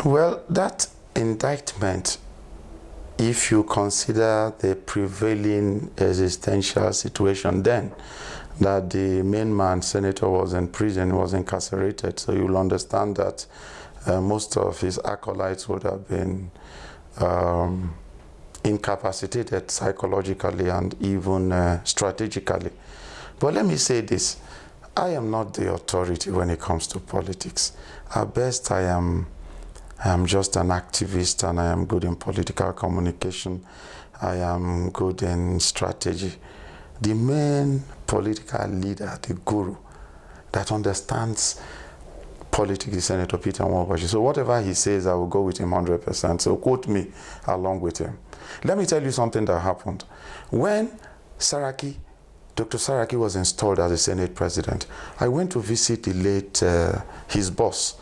Well, that indictment, if you consider the prevailing existential situation then, that the main man, senator, was in prison, was incarcerated, so you'll understand that most of his acolytes would have been incapacitated psychologically and even strategically. But let me say this, I am not the authority when it comes to politics. At best, I am just an activist, and I am good in political communication. I am good in strategy. The main political leader, the guru, that understands politics is Senator Peter Nwaoboshi. So whatever he says, I will go with him 100%. So quote me along with him. Let me tell you something that happened. When Dr. Saraki was installed as the Senate President, I went to visit the late, his boss,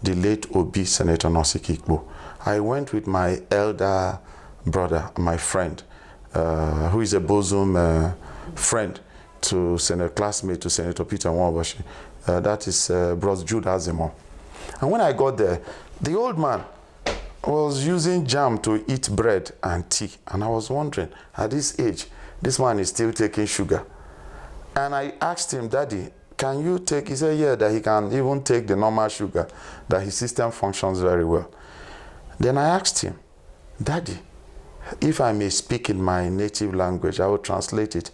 the late Obi, Senator Nosik Ikpo. I went with my elder brother, my friend, who is a bosom friend to classmate to Senator Peter Nwaoboshi. That is Bros Jude Azimo. And when I got there, the old man was using jam to eat bread and tea. And I was wondering, at this age, this man is still taking sugar. And I asked him, Daddy, can you take, he said, yeah, that he can even take the normal sugar, that his system functions very well. Then I asked him, Daddy, if I may speak in my native language, I will translate it.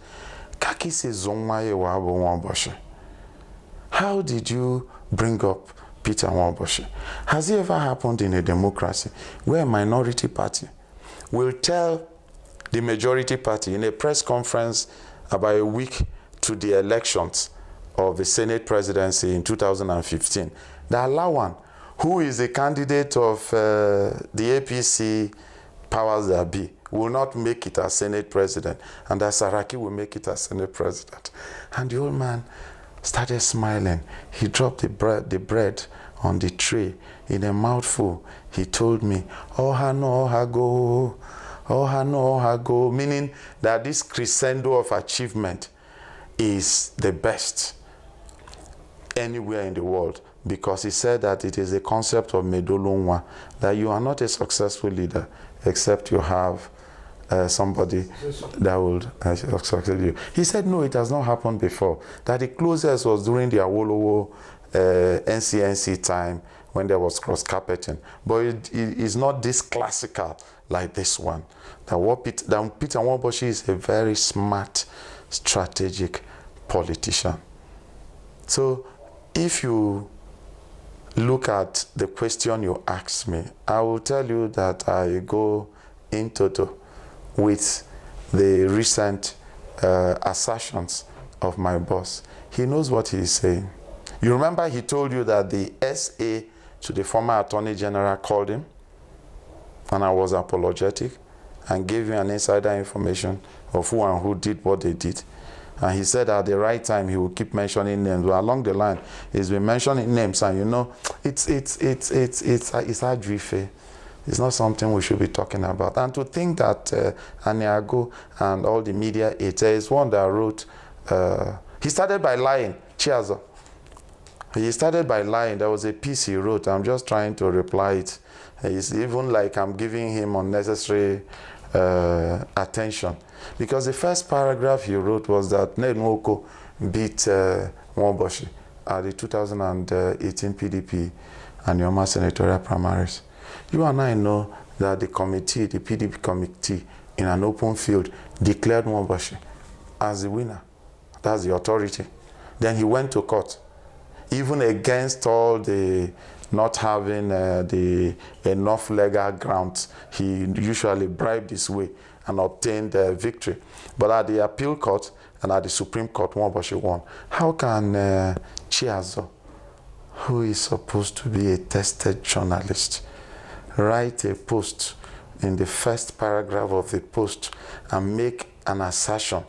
How did you bring up Peter Nwaoboshi? Has it ever happened in a democracy where a minority party will tell the majority party in a press conference about a week to the elections of the Senate presidency in 2015, that Lawan, who is a candidate of the APC powers that be, will not make it as Senate president, and that Saraki will make it as Senate president? And the old man started smiling. He dropped the bread on the tray. In a mouthful, he told me, "Oha no oha go, oha no oha go," meaning that this crescendo of achievement is the best anywhere in the world, because he said that it is a concept of medolonwa, that you are not a successful leader except you have somebody that would succeed you. He said, no, it has not happened before. That the closest was during the Awolowo NCNC time, when there was cross-carpeting. But it is not this classical like this one. That Peter Nwaoboshi is a very smart, strategic politician. So if you look at the question you asked me, I will tell you that I go in toto with the recent assertions of my boss. He knows what he is saying. You remember he told you that the SA to the former Attorney General called him, and I was apologetic and gave him an insider information of who and who did what they did. And he said at the right time he will keep mentioning names. But along the line, he's been mentioning names, and you know, it's adrife. It's not something we should be talking about. And to think that Aniago and all the media, it is one that wrote, he started by lying, Chiazo. He started by lying. There was a piece he wrote. I'm just trying to reply it. It's even like I'm giving him unnecessary attention. Because the first paragraph he wrote was that Sen Nwaoboshi beat Nwaoboshi at the 2018 PDP and Elueme senatorial primaries. You and I know that the committee, the PDP committee, in an open field, declared Nwaoboshi as the winner. That's the authority. Then he went to court, even against all the not having the enough legal grounds. He usually bribed his way and obtained victory. But at the appeal court and at the Supreme Court, Nwaoboshi won. How can Chiazo, who is supposed to be a tested journalist, write a post in the first paragraph of the post and make an assertion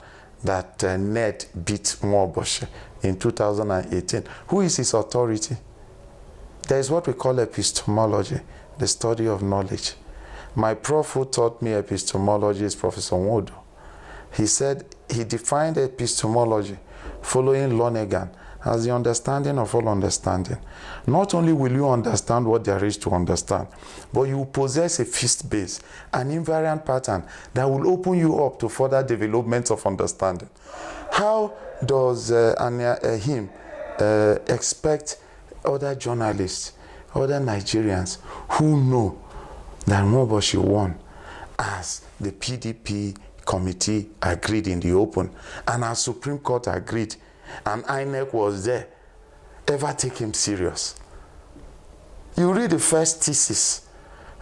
that Ned beat Nwaoboshi in 2018? Who is his authority? There is what we call epistemology, the study of knowledge. My prof who taught me epistemology is Professor Nwodo. He said he defined epistemology following Lonergan as the understanding of all understanding. Not only will you understand what there is to understand, but you possess a fixed base, an invariant pattern that will open you up to further developments of understanding. How does him expect other journalists, other Nigerians who know that Nwaoboshi won as the PDP committee agreed in the open and our Supreme Court agreed and INEC was there, ever take him serious? You read the first thesis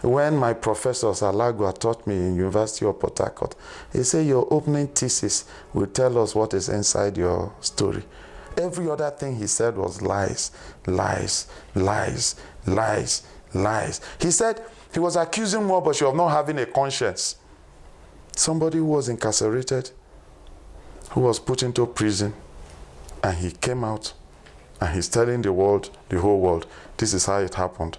when my professor Salagua taught me in University of Port Harcourt. He said your opening thesis will tell us what is inside your story. Every other thing he said was lies, lies, lies, lies, lies. He said he was accusing Nwaoboshi of not having a conscience. Somebody who was incarcerated, who was put into prison, and he came out and he's telling the world, the whole world, this is how it happened.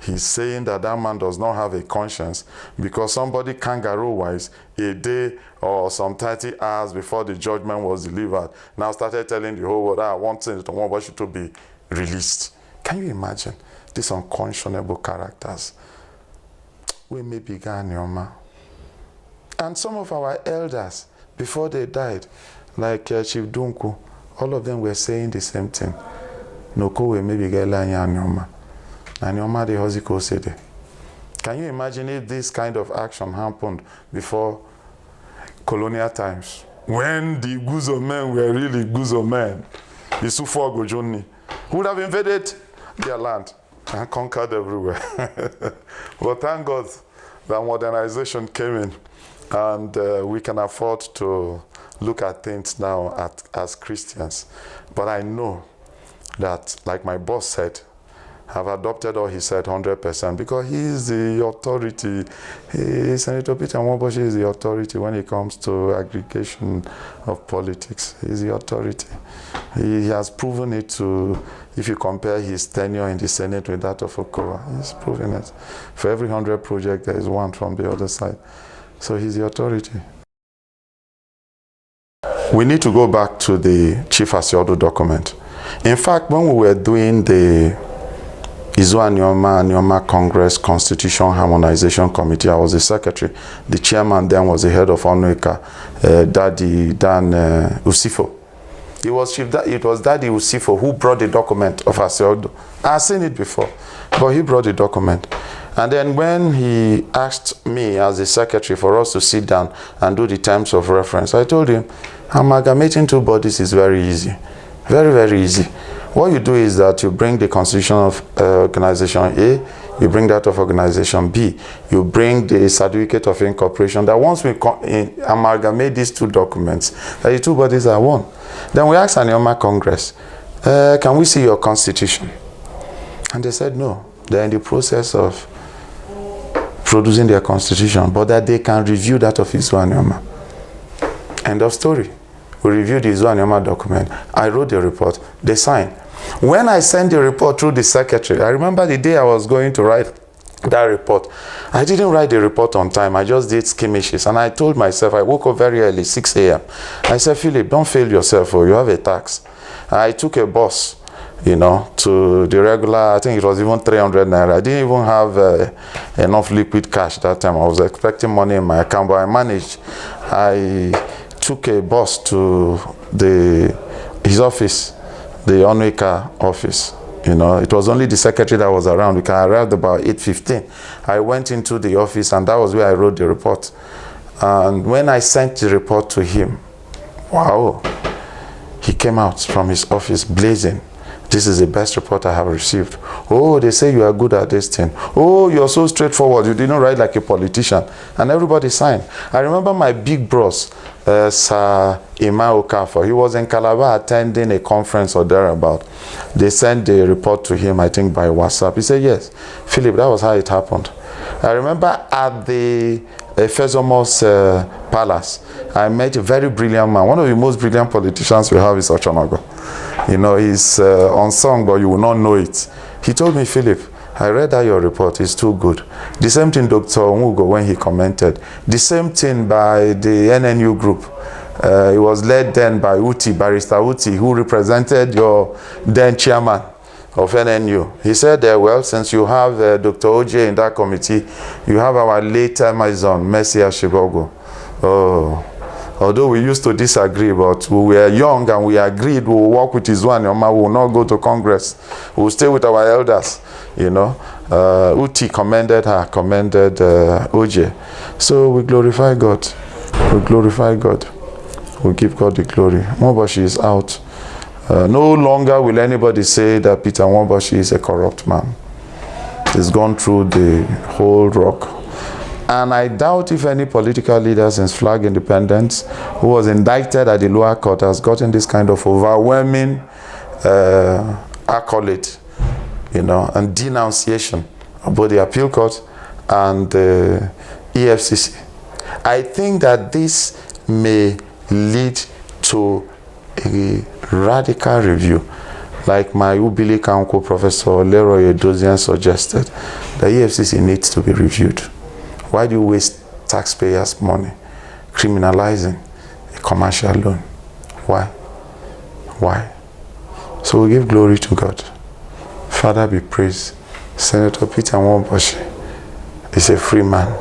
He's saying that that man does not have a conscience because somebody kangaroo-wise, a day or some 30 hours before the judgment was delivered, now started telling the whole world, I want Nwaoboshi to be released. Can you imagine these unconscionable characters? We may be Ghanioma. And some of our elders, before they died, like Chief Dunku, all of them were saying the same thing. Noko we maybe Ghanioma. Anyoma de Hoziko Sede. Can you imagine if this kind of action happened before colonial times? When the Guzo men were really Guzo men, the Sufo Gojoni, who would have invaded their land and conquered everywhere. But thank God that modernization came in and we can afford to look at things now as Christians. But I know that, like my boss said, have adopted all he said 100% because he is the authority. Senator Peter Nwaoboshi is the authority when it comes to aggregation of politics. He's the authority. He has proven it to, if you compare his tenure in the Senate with that of Okowa, he's proven it. For every 100 projects, there is one from the other side. So he's the authority. We need to go back to the Chief Asiodu document. In fact, when we were doing the Elueme Congress Constitution Harmonization Committee, I was the secretary. The chairman then was the head of Onweka, Daddy Dan Usifo. It was Daddy Usifo who brought the document of Asiodu. I've seen it before, but he brought the document. And then when he asked me as the secretary for us to sit down and do the terms of reference, I told him, amalgamating two bodies is very easy. Very, very easy. What you do is that you bring the constitution of organization A, you bring that of organization B, you bring the certificate of incorporation, that once we amalgamate these two documents, that the two bodies are one. Then we asked Elueme Congress, can we see your constitution? And they said no. They're in the process of producing their constitution, but that they can review that of Elueme. End of story. We reviewed the Elueme document. I wrote the report. They signed. When I sent the report through the secretary, I remember the day I was going to write that report. I didn't write the report on time. I just did skirmishes. And I told myself, I woke up very early, 6 a.m. I said, Philip, don't fail yourself, or you have a tax. I took a bus, you know, to the regular, I think it was even 300 naira. I didn't even have enough liquid cash that time. I was expecting money in my account, but I managed. I took a bus to his office, the Onweka office. You know, it was only the secretary that was around. We arrived about 8:15. I went into the office and that was where I wrote the report. And when I sent the report to him, wow, he came out from his office blazing. This is the best report I have received. Oh, they say you are good at this thing. Oh, you're so straightforward. You didn't write like a politician. And everybody signed. I remember my big bros, Sir Ima Okafor. He was in Calabar attending a conference or thereabout. They sent the report to him, I think, by WhatsApp. He said, yes, Philip, that was how it happened. I remember at the Fesomos Palace, I met a very brilliant man. One of the most brilliant politicians we have is Ochonogo. You know, he's unsung, but you will not know it. He told me, Philip, I read that your report is too good. The same thing Dr. Onwugo when he commented. The same thing by the NNU group. It was led then by Uti, Barrister Uti, who represented your then chairman of NNU. He said, well, since you have Dr. OJ in that committee, you have our late Amazon, Mercy Ashigogo. Oh. Although we used to disagree, but we were young and we agreed we'll work with his one. We will not go to Congress. We'll stay with our elders, you know. Uti commended her, commended OJ. So we glorify God. We glorify God. We give God the glory. Nwaoboshi is out. No longer will anybody say that Peter Nwaoboshi is a corrupt man. He's gone through the whole rock. And I doubt if any political leader since flag independence who was indicted at the lower court has gotten this kind of overwhelming accolade, you know, and denunciation of both the appeal court and the EFCC. I think that this may lead to a radical review, like my Ubili Council Professor Leroy Edozian suggested. The EFCC needs to be reviewed. Why do you waste taxpayers' money criminalizing a commercial loan? Why? Why? So we give glory to God. Father be praised. Senator Peter Nwaoboshi is a free man.